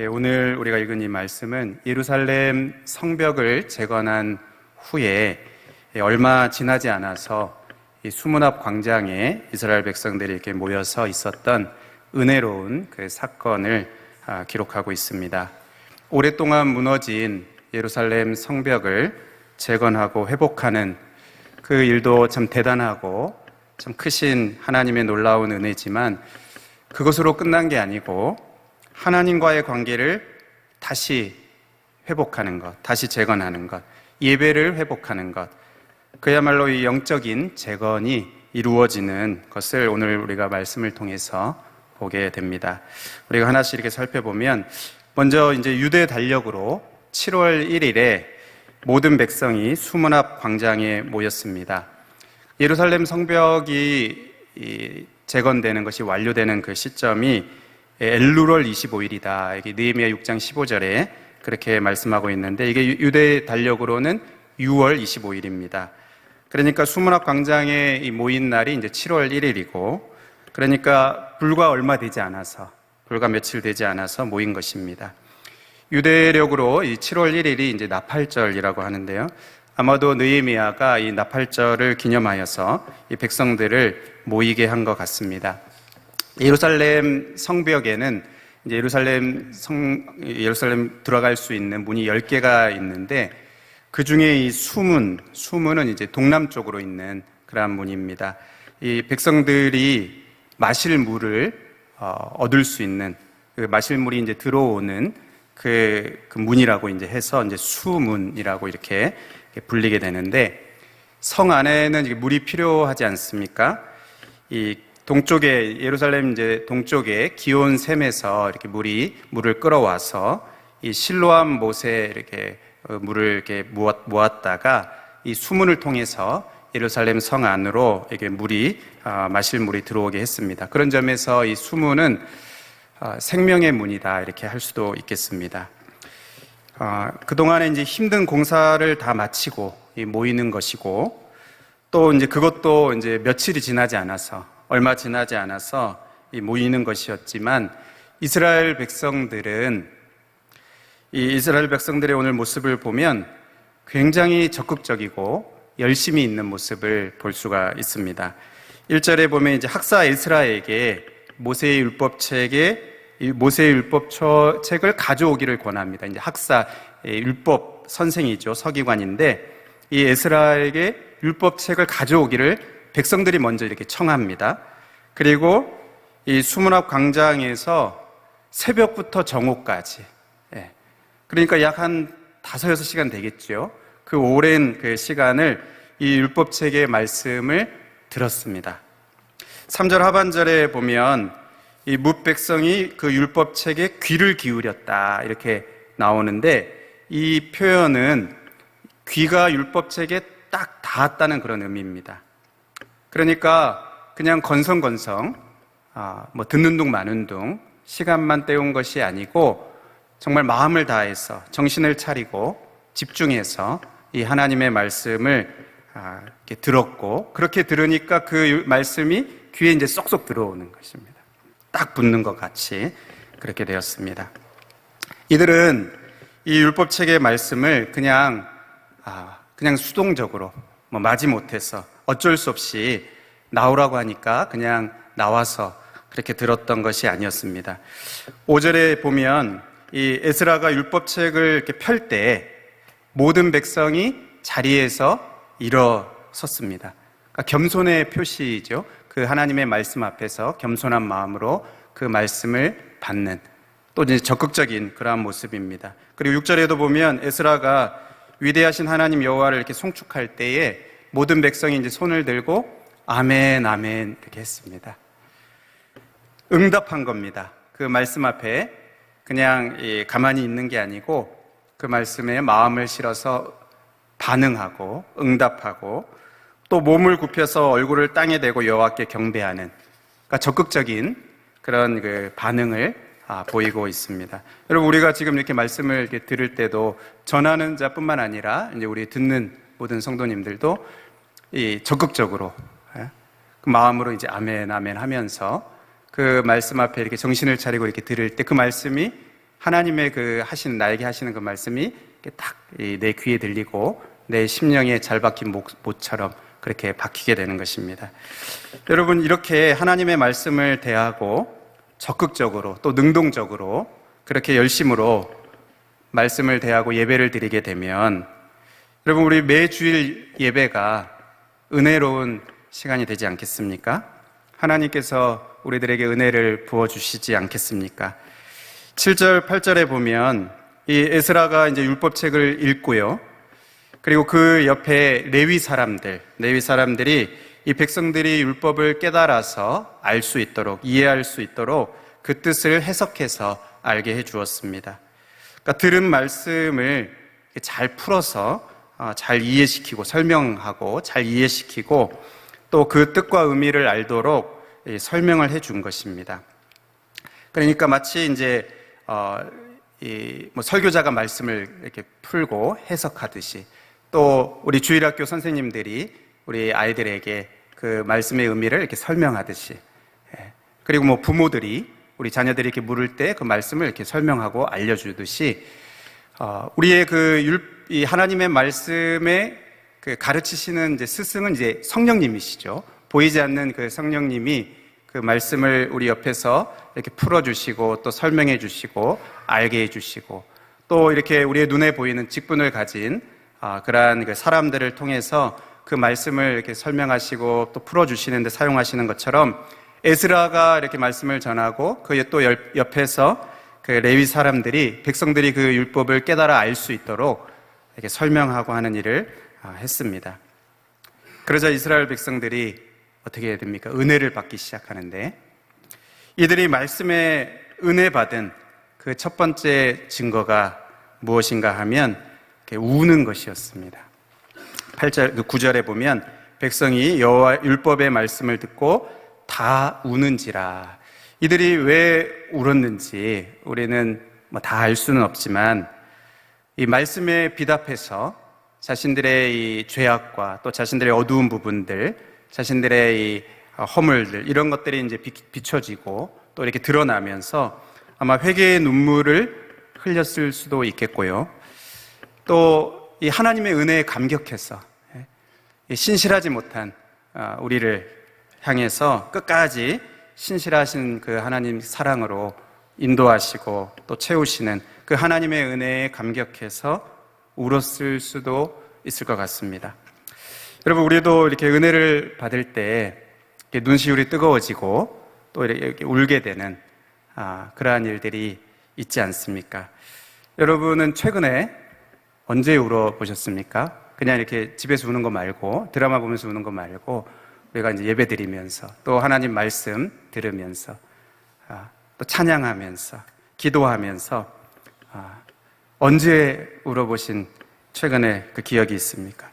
오늘 우리가 읽은 이 말씀은 예루살렘 성벽을 재건한 후에 얼마 지나지 않아서 이 수문 앞 광장에 이스라엘 백성들이 이렇게 모여서 있었던 은혜로운 그 사건을 기록하고 있습니다. 오랫동안 무너진 예루살렘 성벽을 재건하고 회복하는 그 일도 참 대단하고 참 크신 하나님의 놀라운 은혜지만 그것으로 끝난 게 아니고 하나님과의 관계를 다시 회복하는 것, 다시 재건하는 것, 예배를 회복하는 것, 그야말로 이 영적인 재건이 이루어지는 것을 오늘 우리가 말씀을 통해서 보게 됩니다. 우리가 하나씩 이렇게 살펴보면 먼저 이제 유대 달력으로 7월 1일에 모든 백성이 수문 앞 광장에 모였습니다. 예루살렘 성벽이 재건되는 것이 완료되는 그 시점이 엘루월 25일이다. 이게 느헤미야 6장 15절에 그렇게 말씀하고 있는데 이게 유대 달력으로는 6월 25일입니다. 그러니까 수문 앞 광장에 모인 날이 이제 7월 1일이고 그러니까 불과 얼마 되지 않아서 불과 며칠 되지 않아서 모인 것입니다. 유대력으로 이 7월 1일이 이제 나팔절이라고 하는데요. 아마도 느헤미야가 이 나팔절을 기념하여서 이 백성들을 모이게 한 것 같습니다. 예루살렘 성벽에는 이제 예루살렘 들어갈 수 있는 문이 10개가 있는데 그 중에 이 수문은 이제 동남쪽으로 있는 그러한 문입니다. 이 백성들이 마실 물을 얻을 수 있는 그 마실 물이 이제 들어오는 그 문이라고 이제 해서 이제 수문이라고 이렇게 불리게 되는데 성 안에는 이제 물이 필요하지 않습니까? 이 동쪽에 예루살렘 이제 동쪽에 기온 샘에서 이렇게 물을 끌어와서 이 실로암 못에 이렇게 물을 이렇게 모았다가 이 수문을 통해서 예루살렘 성 안으로 이게 마실 물이 들어오게 했습니다. 그런 점에서 이 수문은 생명의 문이다 이렇게 할 수도 있겠습니다. 그동안에 이제 힘든 공사를 다 마치고 모이는 것이고 또 이제 그것도 이제 며칠이 지나지 않아서 얼마 지나지 않아서 모이는 것이었지만 이스라엘 백성들의 오늘 모습을 보면 굉장히 적극적이고 열심히 있는 모습을 볼 수가 있습니다. 1절에 보면 이제 학사 에스라에게 모세의 율법책을 가져오기를 권합니다. 이제 학사 율법 선생이죠. 서기관인데 이 에스라에게 율법책을 가져오기를 백성들이 먼저 이렇게 청합니다. 그리고 이 수문 앞 광장에서 새벽부터 정오까지, 그러니까 약 한 5-6시간 되겠죠. 그 오랜 그 시간을 이 율법책의 말씀을 들었습니다. 3절 하반절에 보면 이 뭇백성이 그 율법책에 귀를 기울였다 이렇게 나오는데 이 표현은 귀가 율법책에 딱 닿았다는 그런 의미입니다. 그러니까 그냥 건성건성 듣는 둥 마는 둥 시간만 때운 것이 아니고 정말 마음을 다해서 정신을 차리고 집중해서 이 하나님의 말씀을 이렇게 들었고 그렇게 들으니까 그 말씀이 귀에 이제 쏙쏙 들어오는 것입니다. 딱 붙는 것 같이 그렇게 되었습니다. 이들은 이 율법책의 말씀을 그냥 수동적으로 마지못해서 어쩔 수 없이 나오라고 하니까 그냥 나와서 그렇게 들었던 것이 아니었습니다. 5절에 보면 이 에스라가 율법책을 이렇게 펼 때 모든 백성이 자리에서 일어섰습니다. 그러니까 겸손의 표시이죠. 그 하나님의 말씀 앞에서 겸손한 마음으로 그 말씀을 받는 또 이제 적극적인 그러한 모습입니다. 그리고 6절에도 보면 에스라가 위대하신 하나님 여호와를 이렇게 송축할 때에 모든 백성이 이제 손을 들고 아멘, 아멘 이렇게 했습니다. 응답한 겁니다. 그 말씀 앞에 그냥 가만히 있는 게 아니고 그 말씀에 마음을 실어서 반응하고 응답하고 또 몸을 굽혀서 얼굴을 땅에 대고 여호와께 경배하는 그러니까 적극적인 그런 그 반응을 보이고 있습니다. 여러분 우리가 지금 이렇게 말씀을 이렇게 들을 때도 전하는 자뿐만 아니라 이제 우리 듣는 모든 성도님들도 적극적으로 그 마음으로 이제 아멘 아멘 하면서 그 말씀 앞에 이렇게 정신을 차리고 이렇게 들을 때 그 말씀이 하나님의 그 나에게 하시는 그 말씀이 딱 내 귀에 들리고 내 심령에 잘 박힌 못처럼 그렇게 박히게 되는 것입니다. 여러분, 이렇게 하나님의 말씀을 대하고 적극적으로 또 능동적으로 그렇게 열심으로 말씀을 대하고 예배를 드리게 되면 여러분, 우리 매주일 예배가 은혜로운 시간이 되지 않겠습니까? 하나님께서 우리들에게 은혜를 부어주시지 않겠습니까? 7절, 8절에 보면 이 에스라가 이제 율법책을 읽고요. 그리고 그 옆에 레위 사람들이 이 백성들이 율법을 깨달아서 알 수 있도록, 이해할 수 있도록 그 뜻을 해석해서 알게 해 주었습니다. 그러니까 들은 말씀을 잘 풀어서 잘 이해시키고 설명하고 잘 이해시키고 또 그 뜻과 의미를 알도록 설명을 해 준 것입니다. 그러니까 마치 이제 설교자가 말씀을 이렇게 풀고 해석하듯이 또 우리 주일학교 선생님들이 우리 아이들에게 그 말씀의 의미를 이렇게 설명하듯이 그리고 부모들이 우리 자녀들이 이렇게 물을 때 그 말씀을 이렇게 설명하고 알려주듯이 우리의 이 하나님의 말씀에 그 가르치시는 이제 스승은 이제 성령님이시죠. 보이지 않는 그 성령님이 그 말씀을 우리 옆에서 이렇게 풀어주시고 또 설명해 주시고 알게 해주시고 또 이렇게 우리의 눈에 보이는 직분을 가진 그러한 그 사람들을 통해서 그 말씀을 이렇게 설명하시고 또 풀어주시는데 사용하시는 것처럼 에스라가 이렇게 말씀을 전하고 그 또 옆에서 그 레위 사람들이 백성들이 그 율법을 깨달아 알 수 있도록 이렇게 설명하고 하는 일을 했습니다. 그러자 이스라엘 백성들이 어떻게 해야 됩니까? 은혜를 받기 시작하는데 이들이 말씀에 은혜 받은 그 첫 번째 증거가 무엇인가 하면 우는 것이었습니다. 8절, 9절에 보면 백성이 여호와 율법의 말씀을 듣고 다 우는지라. 이들이 왜 울었는지 우리는 다 알 수는 없지만 이 말씀에 비답해서 자신들의 이 죄악과 또 자신들의 어두운 부분들, 자신들의 이 허물들 이런 것들이 이제 비춰지고 또 이렇게 드러나면서 아마 회개의 눈물을 흘렸을 수도 있겠고요. 또 이 하나님의 은혜에 감격해서 신실하지 못한 우리를 향해서 끝까지 신실하신 그 하나님 사랑으로 인도하시고 또 채우시는 그 하나님의 은혜에 감격해서 울었을 수도 있을 것 같습니다. 여러분, 우리도 이렇게 은혜를 받을 때 눈시울이 뜨거워지고 또 이렇게 울게 되는 그러한 일들이 있지 않습니까? 여러분은 최근에 언제 울어보셨습니까? 그냥 이렇게 집에서 우는 거 말고 드라마 보면서 우는 거 말고 우리가 이제 예배 드리면서 또 하나님 말씀 들으면서 또 찬양하면서 기도하면서 언제 울어보신 최근에 그 기억이 있습니까?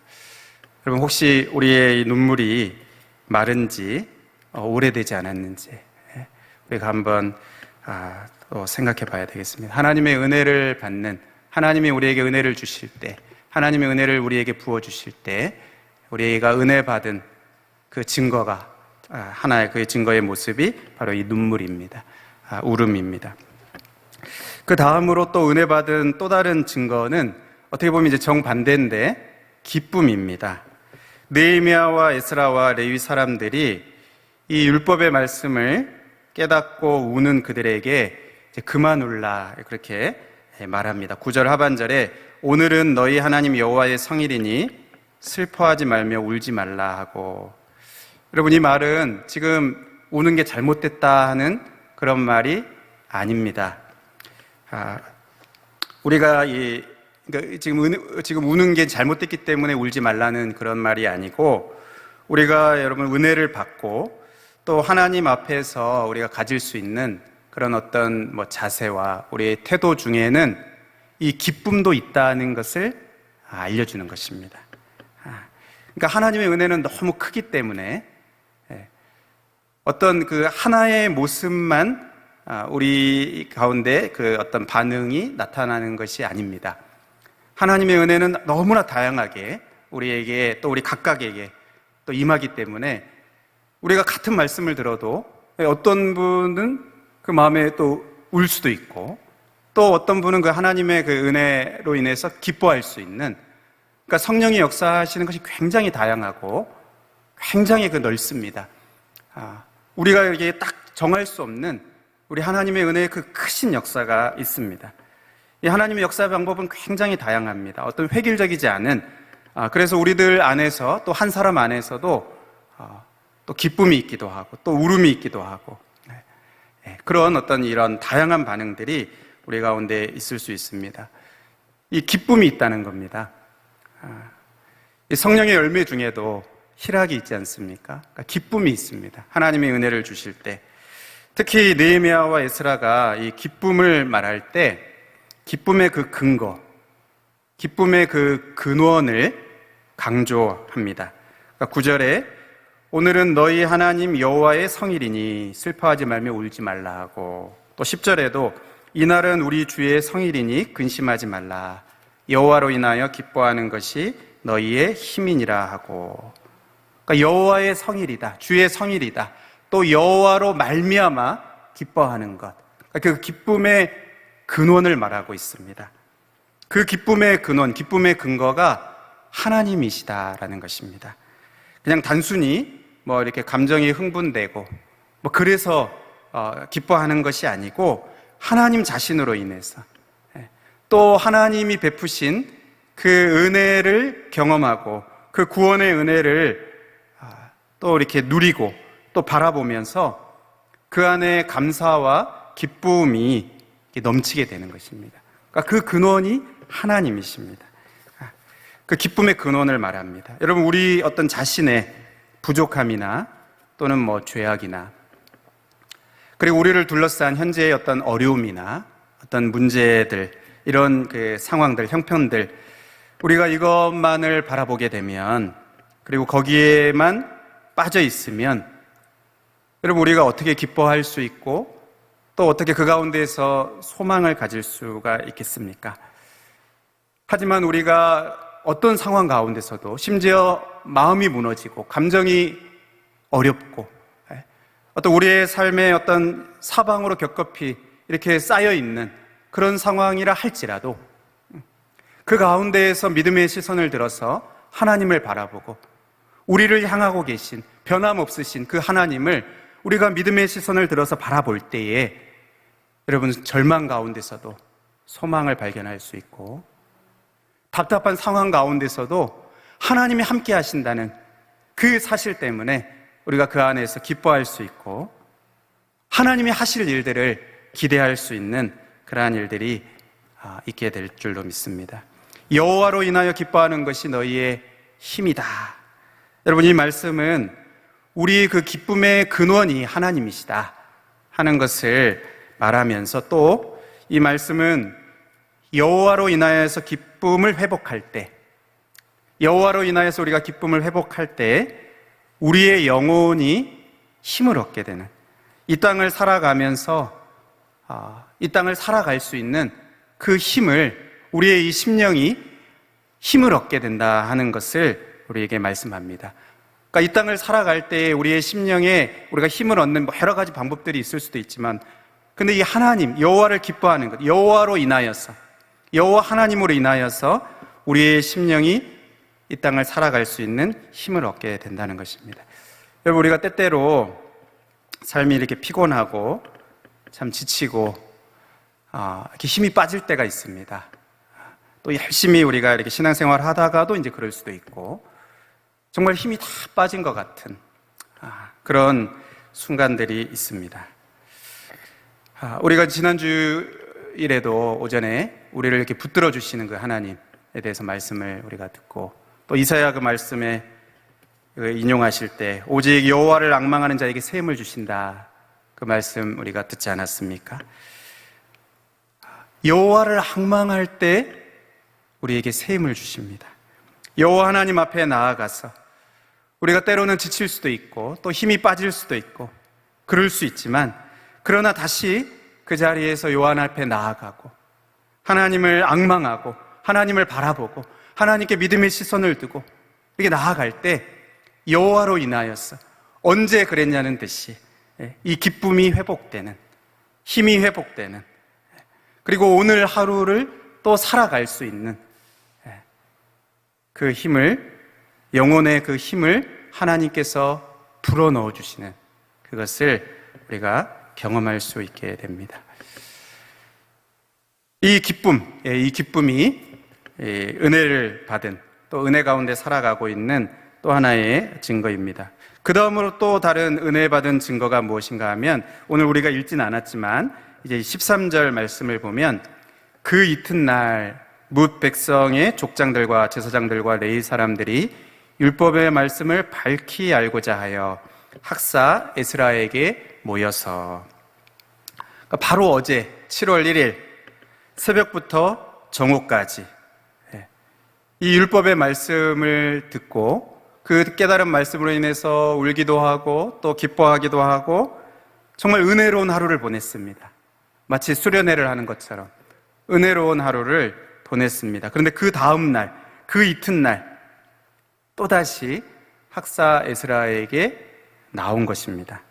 여러분, 혹시 우리의 이 눈물이 마른지 오래되지 않았는지 우리가 한번 또 생각해 봐야 되겠습니다. 하나님의 은혜를 받는, 하나님이 우리에게 은혜를 주실 때, 하나님의 은혜를 우리에게 부어주실 때 우리가 은혜 받은 그 증거가 하나의 그 증거의 모습이 바로 이 눈물입니다. 울음입니다. 그 다음으로 또 은혜 받은 또 다른 증거는 어떻게 보면 이제 정반대인데 기쁨입니다. 느헤미야와 에스라와 레위 사람들이 이 율법의 말씀을 깨닫고 우는 그들에게 이제 그만 울라 그렇게 말합니다. 9절 하반절에 오늘은 너희 하나님 여호와의 성일이니 슬퍼하지 말며 울지 말라 하고, 여러분, 이 말은 지금 우는 게 잘못됐다 하는 그런 말이 아닙니다. 우리가 그러니까 지금 우는 게 잘못됐기 때문에 울지 말라는 그런 말이 아니고, 우리가 여러분 은혜를 받고 또 하나님 앞에서 우리가 가질 수 있는 그런 어떤 자세와 우리의 태도 중에는 이 기쁨도 있다는 것을 알려주는 것입니다. 그러니까 하나님의 은혜는 너무 크기 때문에 어떤 그 하나의 모습만 우리 가운데 그 어떤 반응이 나타나는 것이 아닙니다. 하나님의 은혜는 너무나 다양하게 우리에게 또 우리 각각에게 또 임하기 때문에 우리가 같은 말씀을 들어도 어떤 분은 그 마음에 또 울 수도 있고 또 어떤 분은 그 하나님의 그 은혜로 인해서 기뻐할 수 있는, 그러니까 성령이 역사하시는 것이 굉장히 다양하고 굉장히 그 넓습니다. 우리가 이렇게 딱 정할 수 없는 우리 하나님의 은혜의 그 크신 역사가 있습니다. 이 하나님의 역사 방법은 굉장히 다양합니다. 어떤 획일적이지 않은, 그래서 우리들 안에서 또 한 사람 안에서도 또 기쁨이 있기도 하고 또 울음이 있기도 하고, 그런 어떤 이런 다양한 반응들이 우리 가운데 있을 수 있습니다. 이 기쁨이 있다는 겁니다. 이 성령의 열매 중에도 희락이 있지 않습니까? 그러니까 기쁨이 있습니다. 하나님의 은혜를 주실 때, 특히 느헤미야와 에스라가 이 기쁨을 말할 때 기쁨의 그 근거, 기쁨의 그 근원을 강조합니다. 그러니까 9절에 오늘은 너희 하나님 여호와의 성일이니 슬퍼하지 말며 울지 말라 하고, 또 10절에도 이날은 우리 주의 성일이니 근심하지 말라, 여호와로 인하여 기뻐하는 것이 너희의 힘이니라 하고. 그러니까 여호와의 성일이다, 주의 성일이다, 또 여호와로 말미암아 기뻐하는 것, 그러니까 그 기쁨의 근원을 말하고 있습니다. 그 기쁨의 근원, 기쁨의 근거가 하나님이시다라는 것입니다. 그냥 단순히 뭐 이렇게 감정이 흥분되고 뭐 그래서 기뻐하는 것이 아니고, 하나님 자신으로 인해서 또 하나님이 베푸신 그 은혜를 경험하고 그 구원의 은혜를 또 이렇게 누리고 또 바라보면서 그 안에 감사와 기쁨이 넘치게 되는 것입니다. 그러니까 그 근원이 하나님이십니다. 그 기쁨의 근원을 말합니다. 여러분, 우리 어떤 자신의 부족함이나 또는 뭐 죄악이나, 그리고 우리를 둘러싼 현재의 어떤 어려움이나 어떤 문제들, 이런 그 상황들, 형편들, 우리가 이것만을 바라보게 되면, 그리고 거기에만 빠져 있으면, 여러분, 우리가 어떻게 기뻐할 수 있고 또 어떻게 그 가운데에서 소망을 가질 수가 있겠습니까? 하지만 우리가 어떤 상황 가운데서도, 심지어 마음이 무너지고 감정이 어렵고 어떤 우리의 삶의 어떤 사방으로 겹겹이 이렇게 쌓여있는 그런 상황이라 할지라도, 그 가운데에서 믿음의 시선을 들어서 하나님을 바라보고 우리를 향하고 계신 변함없으신 그 하나님을 우리가 믿음의 시선을 들어서 바라볼 때에, 여러분, 절망 가운데서도 소망을 발견할 수 있고, 답답한 상황 가운데서도 하나님이 함께 하신다는 그 사실 때문에 우리가 그 안에서 기뻐할 수 있고, 하나님이 하실 일들을 기대할 수 있는 그러한 일들이 있게 될 줄로 믿습니다. 여호와로 인하여 기뻐하는 것이 너희의 힘이다. 여러분, 이 말씀은 우리 그 기쁨의 근원이 하나님이시다 하는 것을 말하면서, 또 이 말씀은 여호와로 인하여서 기쁨을 회복할 때, 여호와로 인하여서 우리가 기쁨을 회복할 때 우리의 영혼이 힘을 얻게 되는, 이 땅을 살아가면서 이 땅을 살아갈 수 있는 그 힘을, 우리의 이 심령이 힘을 얻게 된다 하는 것을 우리에게 말씀합니다. 그러니까 이 땅을 살아갈 때 우리의 심령에 우리가 힘을 얻는 여러 가지 방법들이 있을 수도 있지만, 근데 이 하나님, 여호와를 기뻐하는 것, 여호와로 인하여서, 여호와 하나님으로 인하여서 우리의 심령이 이 땅을 살아갈 수 있는 힘을 얻게 된다는 것입니다. 여러분, 우리가 때때로 삶이 이렇게 피곤하고 참 지치고 이렇게 힘이 빠질 때가 있습니다. 또 열심히 우리가 이렇게 신앙생활 하다가도 이제 그럴 수도 있고, 정말 힘이 다 빠진 것 같은 그런 순간들이 있습니다. 우리가 지난주일에도 오전에 우리를 이렇게 붙들어 주시는 그 하나님에 대해서 말씀을 우리가 듣고, 또 이사야 그 말씀에 인용하실 때 오직 여호와를 앙망하는 자에게 샘을 주신다, 그 말씀 우리가 듣지 않았습니까? 여호와를 앙망할 때 우리에게 샘을 주십니다. 여호와 하나님 앞에 나아가서 우리가 때로는 지칠 수도 있고 또 힘이 빠질 수도 있고 그럴 수 있지만, 그러나 다시 그 자리에서 여호와 앞에 나아가고 하나님을 앙망하고 하나님을 바라보고 하나님께 믿음의 시선을 두고 이렇게 나아갈 때 여호와로 인하여서 언제 그랬냐는 듯이 이 기쁨이 회복되는, 힘이 회복되는, 그리고 오늘 하루를 또 살아갈 수 있는 그 힘을, 영혼의 그 힘을 하나님께서 불어넣어 주시는 그것을 우리가 경험할 수 있게 됩니다. 이 기쁨이 은혜를 받은, 또 은혜 가운데 살아가고 있는 또 하나의 증거입니다. 그 다음으로 또 다른 은혜 받은 증거가 무엇인가 하면, 오늘 우리가 읽진 않았지만 이제 13절 말씀을 보면, 그 이튿날 뭇 백성의 족장들과 제사장들과 레위 사람들이 율법의 말씀을 밝히 알고자 하여 학사 에스라에게 모여서, 그러니까 바로 어제 7월 1일 새벽부터 정오까지 이 율법의 말씀을 듣고 그 깨달은 말씀으로 인해서 울기도 하고 또 기뻐하기도 하고 정말 은혜로운 하루를 보냈습니다. 마치 수련회를 하는 것처럼 은혜로운 하루를 보냈습니다. 그런데 그 다음 날, 그 이튿날 또다시 학사 에스라에게 나온 것입니다.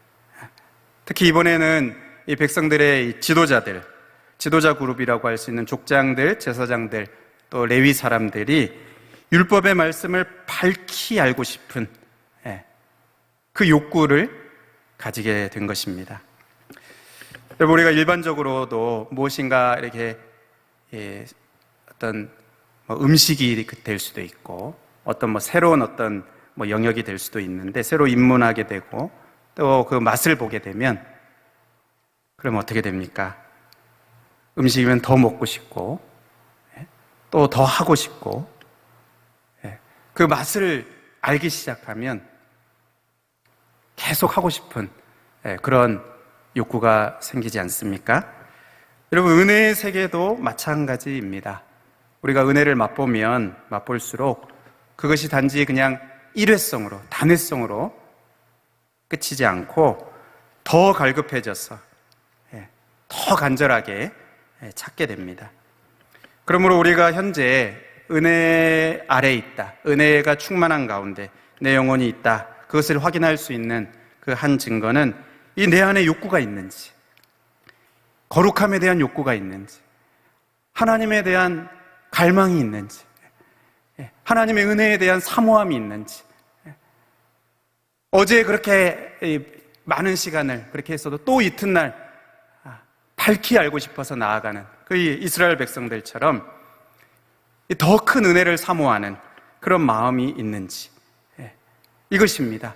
특히 이번에는 이 백성들의 이 지도자 그룹이라고 할 수 있는 족장들, 제사장들, 또 레위 사람들이 율법의 말씀을 밝히 알고 싶은 그 욕구를 가지게 된 것입니다. 여러분, 우리가 일반적으로도 무엇인가 이렇게 어떤 음식이 될 수도 있고, 어떤 새로운 어떤 영역이 될 수도 있는데, 새로 입문하게 되고 또 그 맛을 보게 되면, 그럼 어떻게 됩니까? 음식이면 더 먹고 싶고 또 더 하고 싶고, 그 맛을 알기 시작하면 계속 하고 싶은 그런 욕구가 생기지 않습니까? 여러분, 은혜의 세계도 마찬가지입니다. 우리가 은혜를 맛보면 맛볼수록 그것이 단지 그냥 일회성으로, 단회성으로 끝이지 않고 더 갈급해져서 더 간절하게 찾게 됩니다. 그러므로 우리가 현재 은혜 아래에 있다, 은혜가 충만한 가운데 내 영혼이 있다, 그것을 확인할 수 있는 그 한 증거는 이 내 안에 욕구가 있는지, 거룩함에 대한 욕구가 있는지, 하나님에 대한 갈망이 있는지, 하나님의 은혜에 대한 사모함이 있는지, 어제 그렇게 많은 시간을 그렇게 했어도 또 이튿날 밝히 알고 싶어서 나아가는 그 이스라엘 백성들처럼 더 큰 은혜를 사모하는 그런 마음이 있는지, 이것입니다.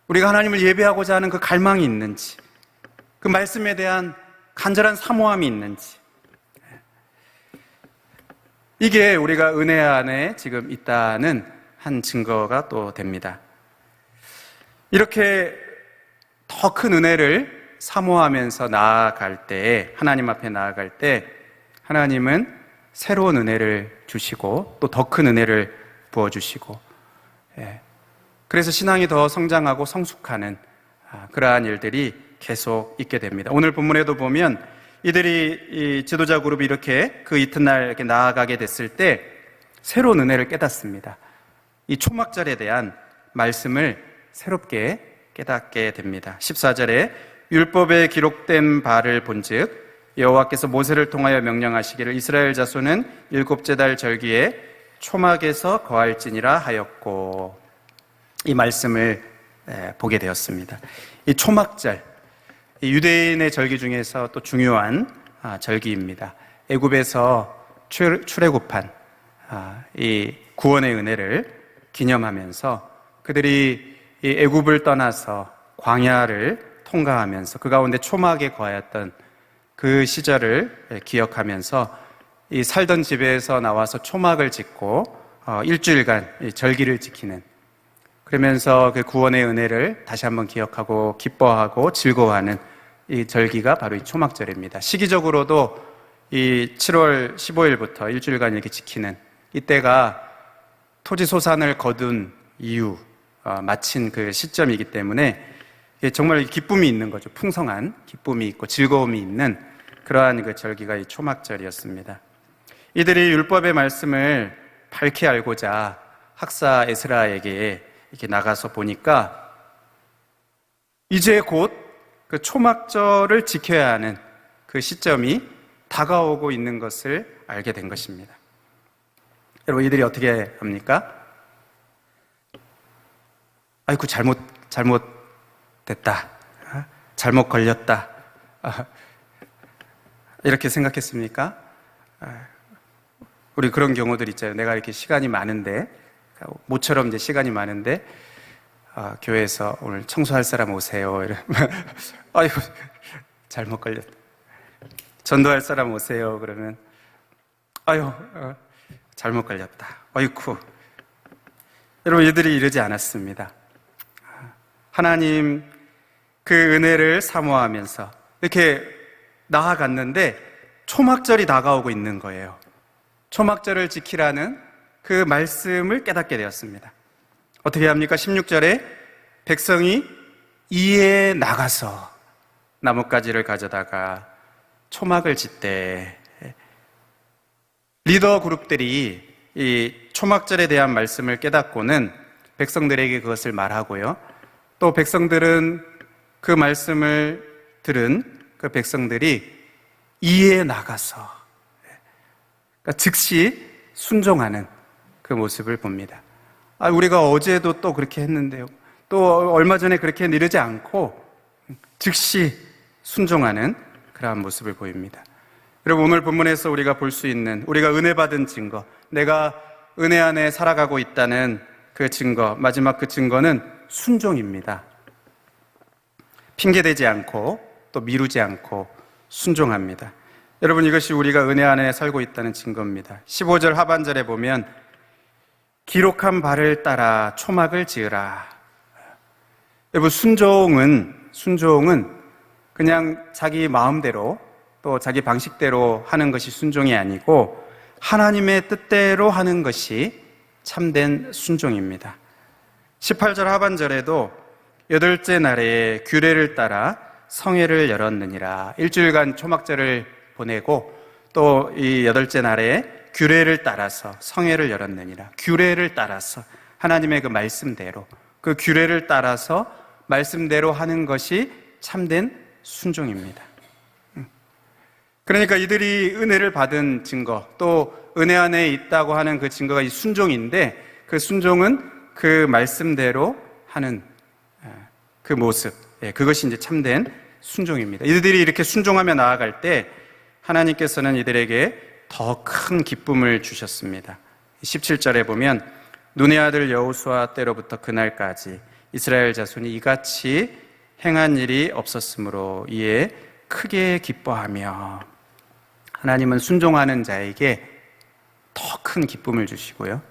우리가 하나님을 예배하고자 하는 그 갈망이 있는지, 그 말씀에 대한 간절한 사모함이 있는지, 이게 우리가 은혜 안에 지금 있다는 한 증거가 또 됩니다. 이렇게 더 큰 은혜를 사모하면서 나아갈 때, 하나님 앞에 나아갈 때 하나님은 새로운 은혜를 주시고 또 더 큰 은혜를 부어주시고, 그래서 신앙이 더 성장하고 성숙하는 그러한 일들이 계속 있게 됩니다. 오늘 본문에도 보면 이들이 이 지도자 그룹이 이렇게 그 이튿날 이렇게 나아가게 됐을 때 새로운 은혜를 깨닫습니다. 이 초막절에 대한 말씀을 새롭게 깨닫게 됩니다. 14절에 율법에 기록된 바를 본즉 여호와께서 모세를 통하여 명령하시기를 이스라엘 자손은 일곱째 달 절기에 초막에서 거할지니라 하였고, 이 말씀을 보게 되었습니다. 이 초막절, 이 유대인의 절기 중에서 또 중요한 절기입니다. 애굽에서 출애굽한 이 구원의 은혜를 기념하면서 그들이 이 애굽을 떠나서 광야를 통과하면서 그 가운데 초막에 거하였던 그 시절을 기억하면서 이 살던 집에서 나와서 초막을 짓고 일주일간 절기를 지키는, 그러면서 그 구원의 은혜를 다시 한번 기억하고 기뻐하고 즐거워하는 이 절기가 바로 이 초막절입니다. 시기적으로도 이 7월 15일부터 일주일간 이렇게 지키는 이때가 토지 소산을 거둔 이후 마친 그 시점이기 때문에 정말 기쁨이 있는 거죠. 풍성한 기쁨이 있고 즐거움이 있는 그러한 그 절기가 이 초막절이었습니다. 이들이 율법의 말씀을 밝히 알고자 학사 에스라에게 이렇게 나가서 보니까 이제 곧 그 초막절을 지켜야 하는 그 시점이 다가오고 있는 것을 알게 된 것입니다. 여러분, 이들이 어떻게 합니까? 아이고, 잘못됐다. 잘못 걸렸다. 이렇게 생각했습니까? 우리 그런 경우들 있잖아요. 내가 이렇게 시간이 많은데, 모처럼 이제 시간이 많은데, 교회에서 오늘 청소할 사람 오세요. 이러면, 아이고, 잘못 걸렸다. 전도할 사람 오세요. 그러면, 아유, 잘못 걸렸다. 아이쿠. 여러분, 이들이 이러지 않았습니다. 하나님 그 은혜를 사모하면서 이렇게 나아갔는데 초막절이 다가오고 있는 거예요. 초막절을 지키라는 그 말씀을 깨닫게 되었습니다. 어떻게 합니까? 16절에 백성이 이에 나가서 나뭇가지를 가져다가 초막을 짓되, 리더 그룹들이 이 초막절에 대한 말씀을 깨닫고는 백성들에게 그것을 말하고요. 또 백성들은 그 말씀을 들은 그 백성들이 이에 나가서, 그러니까 즉시 순종하는 그 모습을 봅니다. 우리가 어제도 또 그렇게 했는데요. 또 얼마 전에 그렇게 이르지 않고 즉시 순종하는 그러한 모습을 보입니다. 여러분, 오늘 본문에서 우리가 볼 수 있는, 우리가 은혜 받은 증거, 내가 은혜 안에 살아가고 있다는 그 증거, 마지막 그 증거는 순종입니다. 핑계대지 않고 또 미루지 않고 순종합니다. 여러분, 이것이 우리가 은혜 안에 살고 있다는 증거입니다. 15절 하반절에 보면 기록한 바를 따라 초막을 지으라. 여러분, 순종은 그냥 자기 마음대로 또 자기 방식대로 하는 것이 순종이 아니고 하나님의 뜻대로 하는 것이 참된 순종입니다. 18절 하반절에도 여덟째 날에 규례를 따라 성회를 열었느니라. 일주일간 초막절을 보내고 또 이 여덟째 날에 규례를 따라서 성회를 열었느니라. 규례를 따라서 하나님의 그 말씀대로, 그 규례를 따라서 말씀대로 하는 것이 참된 순종입니다. 그러니까 이들이 은혜를 받은 증거, 또 은혜 안에 있다고 하는 그 증거가 이 순종인데, 그 순종은 그 말씀대로 하는 그 모습, 그것이 이제 참된 순종입니다. 이들이 이렇게 순종하며 나아갈 때 하나님께서는 이들에게 더 큰 기쁨을 주셨습니다. 17절에 보면 눈의 아들 여호수아 때로부터 그날까지 이스라엘 자손이 이같이 행한 일이 없었으므로 이에 크게 기뻐하며, 하나님은 순종하는 자에게 더 큰 기쁨을 주시고요.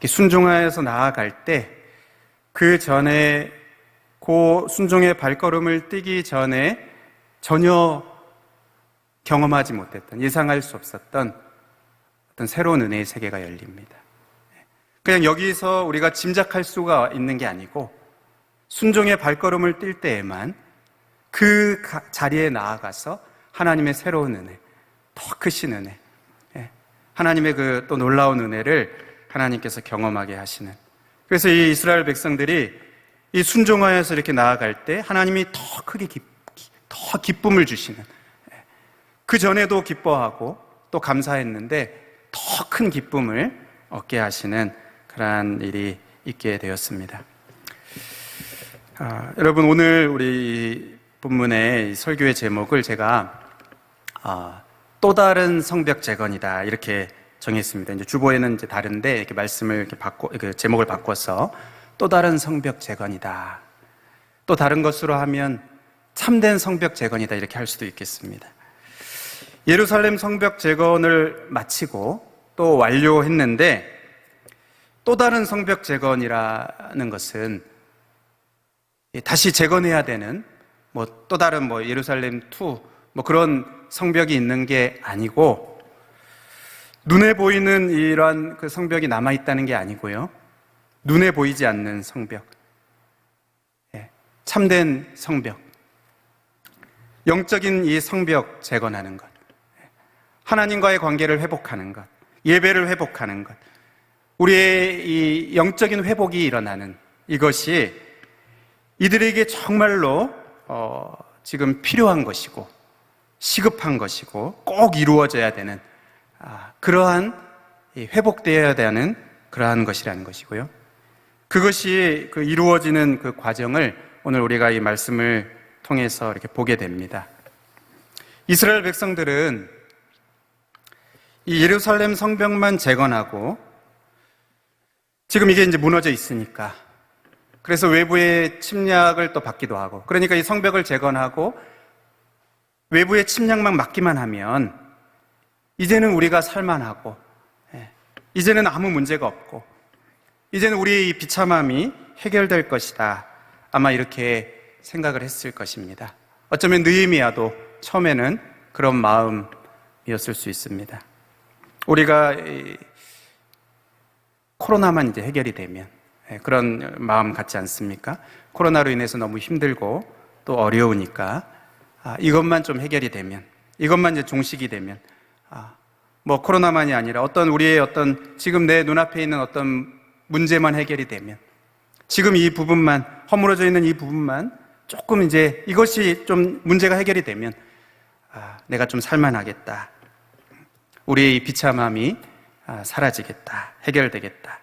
순종하여서 나아갈 때 그 전에 그 순종의 발걸음을 띄기 전에 전혀 경험하지 못했던, 예상할 수 없었던 어떤 새로운 은혜의 세계가 열립니다. 그냥 여기서 우리가 짐작할 수가 있는 게 아니고 순종의 발걸음을 뛸 때에만 그 자리에 나아가서 하나님의 새로운 은혜, 더 크신 은혜, 하나님의 그 또 놀라운 은혜를 하나님께서 경험하게 하시는, 그래서 이 이스라엘 백성들이 이 순종하여서 이렇게 나아갈 때 하나님이 더 크게 더 기쁨을 주시는, 그 전에도 기뻐하고 또 감사했는데 더 큰 기쁨을 얻게 하시는 그러한 일이 있게 되었습니다. 여러분, 오늘 우리 본문의 설교의 제목을 제가 또 다른 성벽 재건이다 이렇게 정했습니다. 이제 주보에는 이제 다른데 이렇게 말씀을 이렇게 제목을 바꿔서 또 다른 성벽 재건이다. 또 다른 것으로 하면 참된 성벽 재건이다 이렇게 할 수도 있겠습니다. 예루살렘 성벽 재건을 마치고 또 완료했는데 또 다른 성벽 재건이라는 것은 다시 재건해야 되는 또 다른 예루살렘 2 그런 성벽이 있는 게 아니고, 눈에 보이는 이러한 그 성벽이 남아있다는 게 아니고요. 눈에 보이지 않는 성벽, 참된 성벽, 영적인 이 성벽 재건하는 것, 하나님과의 관계를 회복하는 것, 예배를 회복하는 것, 우리의 이 영적인 회복이 일어나는 이것이 이들에게 정말로 지금 필요한 것이고 시급한 것이고 꼭 이루어져야 되는 그러한 회복되어야 되는 그러한 것이라는 것이고요. 그것이 그 이루어지는 그 과정을 오늘 우리가 이 말씀을 통해서 이렇게 보게 됩니다. 이스라엘 백성들은 이 예루살렘 성벽만 재건하고 지금 이게 이제 무너져 있으니까 그래서 외부의 침략을 또 받기도 하고 그러니까 이 성벽을 재건하고 외부의 침략만 막기만 하면 이제는 우리가 살만하고 이제는 아무 문제가 없고 이제는 우리의 이 비참함이 해결될 것이다. 아마 이렇게 생각을 했을 것입니다. 어쩌면 느헤미야도 처음에는 그런 마음이었을 수 있습니다. 우리가 코로나만 이제 해결이 되면 그런 마음 같지 않습니까? 코로나로 인해서 너무 힘들고 또 어려우니까 이것만 좀 해결이 되면, 이것만 이제 종식이 되면, 뭐 코로나만이 아니라 우리의 지금 내 눈앞에 있는 어떤 문제만 해결이 되면, 지금 이 부분만, 허물어져 있는 이 부분만 조금 이제 이것이 좀 문제가 해결이 되면, 내가 좀 살만하겠다. 우리의 이 비참함이 사라지겠다. 해결되겠다.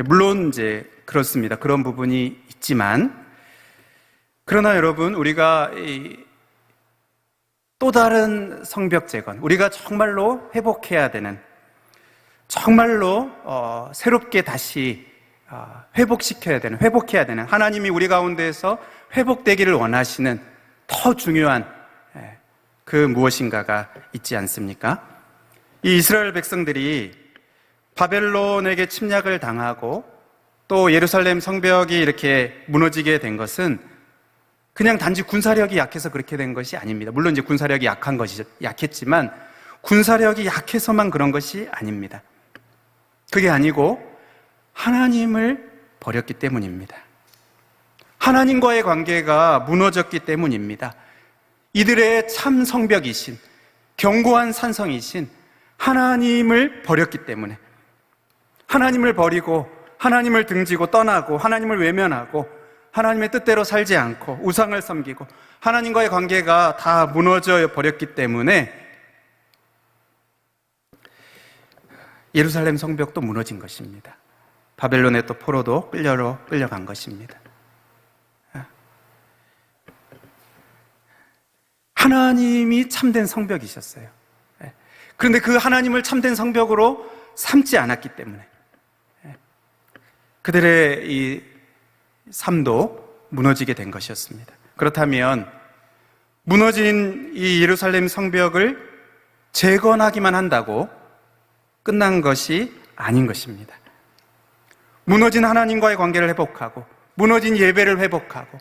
물론 이제 그렇습니다. 그런 부분이 있지만, 그러나 여러분, 우리가 또 다른 성벽 재건, 우리가 정말로 회복해야 되는, 정말로 새롭게 다시 회복해야 되는 하나님이 우리 가운데에서 회복되기를 원하시는 더 중요한 그 무엇인가가 있지 않습니까? 이 이스라엘 백성들이 바벨론에게 침략을 당하고 또 예루살렘 성벽이 이렇게 무너지게 된 것은 그냥 단지 군사력이 약해서 그렇게 된 것이 아닙니다. 물론 이제 군사력이 약했지만 군사력이 약해서만 그런 것이 아닙니다. 그게 아니고 하나님을 버렸기 때문입니다. 하나님과의 관계가 무너졌기 때문입니다. 이들의 참 성벽이신, 견고한 산성이신 하나님을 버렸기 때문에, 하나님을 버리고 하나님을 등지고 떠나고 하나님을 외면하고 하나님의 뜻대로 살지 않고 우상을 섬기고 하나님과의 관계가 다 무너져 버렸기 때문에 예루살렘 성벽도 무너진 것입니다. 바벨론의 또 포로도 끌려간 것입니다. 하나님이 참된 성벽이셨어요. 그런데 그 하나님을 참된 성벽으로 삼지 않았기 때문에 그들의 이 삶도 무너지게 된 것이었습니다. 그렇다면 무너진 이 예루살렘 성벽을 재건하기만 한다고 끝난 것이 아닌 것입니다. 무너진 하나님과의 관계를 회복하고 무너진 예배를 회복하고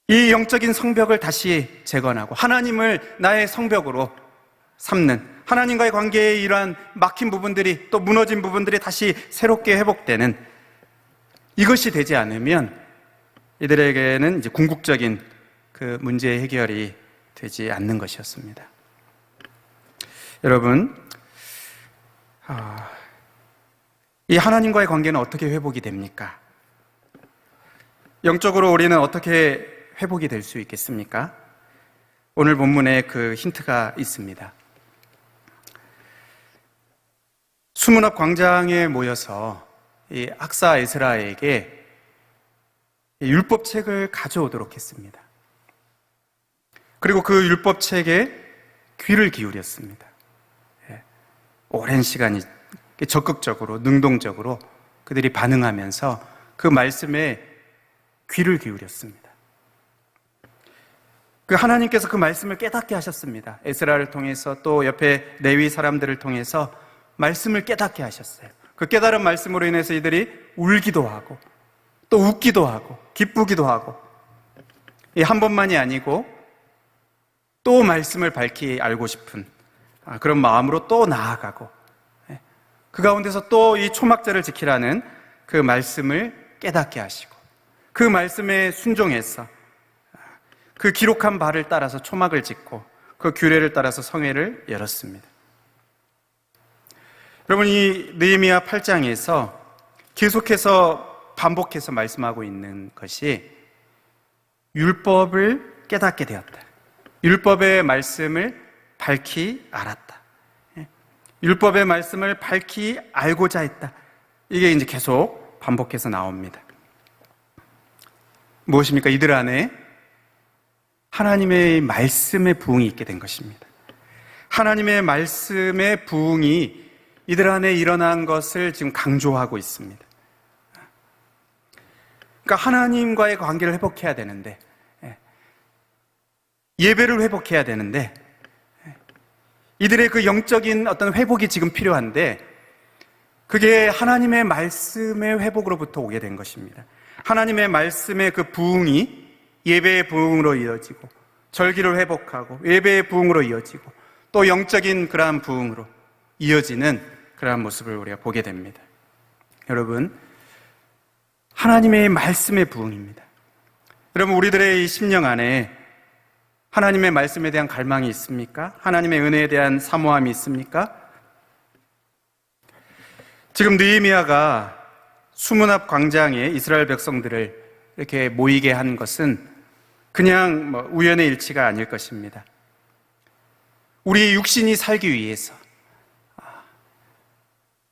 이 영적인 성벽을 다시 재건하고 하나님을 나의 성벽으로 삼는, 하나님과의 관계에 이러한 막힌 부분들이 또 무너진 부분들이 다시 새롭게 회복되는, 이것이 되지 않으면 이들에게는 이제 궁극적인 그 문제의 해결이 되지 않는 것이었습니다. 여러분, 이 하나님과의 관계는 어떻게 회복이 됩니까? 영적으로 우리는 어떻게 회복이 될 수 있겠습니까? 오늘 본문에 그 힌트가 있습니다. 수문 앞 광장에 모여서 이 학사 에스라에게 율법책을 가져오도록 했습니다. 그리고 그 율법책에 귀를 기울였습니다. 오랜 시간이 적극적으로, 능동적으로 그들이 반응하면서 그 말씀에 귀를 기울였습니다. 그 하나님께서 그 말씀을 깨닫게 하셨습니다. 에스라를 통해서 또 옆에 레위 사람들을 통해서 말씀을 깨닫게 하셨어요. 그 깨달은 말씀으로 인해서 이들이 울기도 하고 또 웃기도 하고 기쁘기도 하고, 한 번만이 아니고 또 말씀을 밝히 알고 싶은 그런 마음으로 또 나아가고, 그 가운데서 또 이 초막절을 지키라는 그 말씀을 깨닫게 하시고 그 말씀에 순종해서 그 기록한 바를 따라서 초막을 짓고 그 규례를 따라서 성회를 열었습니다. 여러분, 이 느헤미야 8장에서 계속해서 반복해서 말씀하고 있는 것이 율법을 깨닫게 되었다. 율법의 말씀을 밝히 알았다. 율법의 말씀을 밝히 알고자 했다. 이게 이제 계속 반복해서 나옵니다. 무엇입니까? 이들 안에 하나님의 말씀의 부흥이 있게 된 것입니다. 하나님의 말씀의 부흥이 이들 안에 일어난 것을 지금 강조하고 있습니다. 그러니까 하나님과의 관계를 회복해야 되는데, 예배를 회복해야 되는데, 이들의 그 영적인 어떤 회복이 지금 필요한데, 그게 하나님의 말씀의 회복으로부터 오게 된 것입니다. 하나님의 말씀의 그 부흥이 예배의 부흥으로 이어지고, 절기를 회복하고 예배의 부흥으로 이어지고, 또 영적인 그러한 부흥으로 이어지는 그러한 모습을 우리가 보게 됩니다. 여러분, 하나님의 말씀의 부흥입니다. 여러분, 우리들의 이 심령 안에 하나님의 말씀에 대한 갈망이 있습니까? 하나님의 은혜에 대한 사모함이 있습니까? 지금 느헤미야가 수문 앞 광장에 이스라엘 백성들을 이렇게 모이게 한 것은 그냥 우연의 일치가 아닐 것입니다. 우리 육신이 살기 위해서,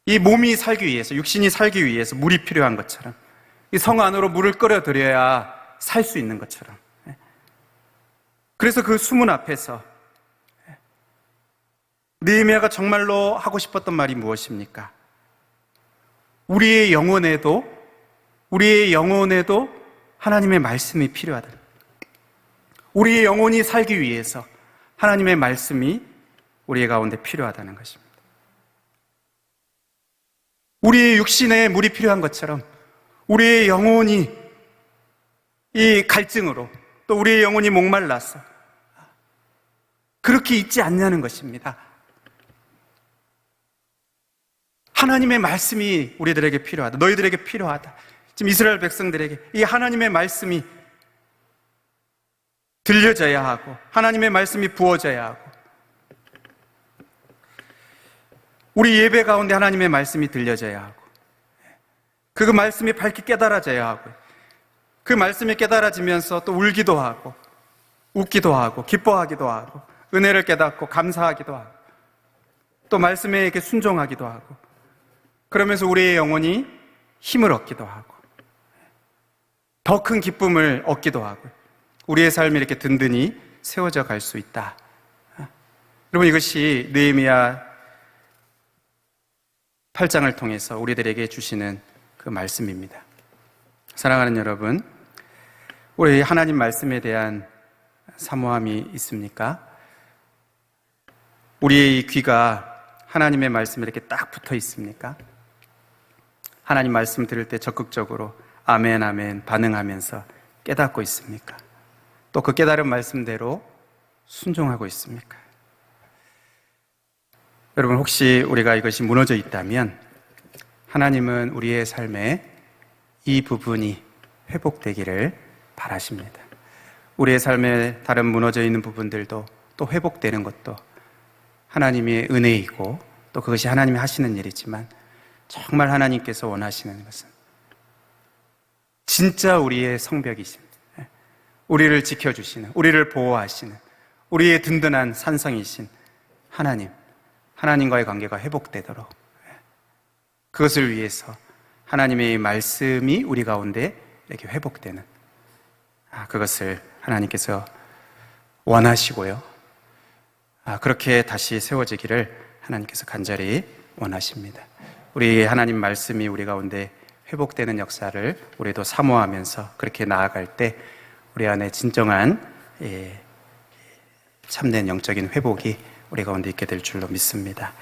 이 몸이 살기 위해서, 육신이 살기 위해서 물이 필요한 것처럼, 이 성 안으로 물을 끌어들여야 살 수 있는 것처럼, 그래서 그 수문 앞에서 느헤미야가 정말로 하고 싶었던 말이 무엇입니까? 우리의 영혼에도 하나님의 말씀이 필요하다. 우리의 영혼이 살기 위해서 하나님의 말씀이 우리의 가운데 필요하다는 것입니다. 우리의 육신에 물이 필요한 것처럼 우리의 영혼이 이 갈증으로, 또 우리의 영혼이 목말라서 그렇게 있지 않냐는 것입니다. 하나님의 말씀이 우리들에게 필요하다. 너희들에게 필요하다. 지금 이스라엘 백성들에게 이 하나님의 말씀이 들려져야 하고, 하나님의 말씀이 부어져야 하고, 우리 예배 가운데 하나님의 말씀이 들려져야 하고, 그 말씀이 밝게 깨달아져야 하고, 그 말씀이 깨달아지면서 또 울기도 하고, 웃기도 하고, 기뻐하기도 하고, 은혜를 깨닫고 감사하기도 하고, 또 말씀에 이렇게 순종하기도 하고, 그러면서 우리의 영혼이 힘을 얻기도 하고, 더 큰 기쁨을 얻기도 하고, 우리의 삶이 이렇게 든든히 세워져 갈 수 있다. 여러분, 이것이 느헤미야 8장을 통해서 우리들에게 주시는 그 말씀입니다. 사랑하는 여러분, 우리 하나님 말씀에 대한 사모함이 있습니까? 우리의 귀가 하나님의 말씀에 이렇게 딱 붙어 있습니까? 하나님 말씀 들을 때 적극적으로 아멘, 아멘 반응하면서 깨닫고 있습니까? 또 그 깨달은 말씀대로 순종하고 있습니까? 여러분, 혹시 우리가 이것이 무너져 있다면 하나님은 우리의 삶에 이 부분이 회복되기를 바라십니다. 우리의 삶에 다른 무너져 있는 부분들도 또 회복되는 것도 하나님의 은혜이고, 또 그것이 하나님이 하시는 일이지만, 정말 하나님께서 원하시는 것은 진짜 우리의 성벽이십니다. 우리를 지켜주시는, 우리를 보호하시는, 우리의 든든한 산성이신 하나님과의 관계가 회복되도록, 그것을 위해서 하나님의 말씀이 우리 가운데 이렇게 회복되는, 그것을 하나님께서 원하시고요, 그렇게 다시 세워지기를 하나님께서 간절히 원하십니다. 우리 하나님 말씀이 우리 가운데 회복되는 역사를 우리도 사모하면서 그렇게 나아갈 때 우리 안에 진정한 참된 영적인 회복이 우리 가운데 있게 될 줄로 믿습니다.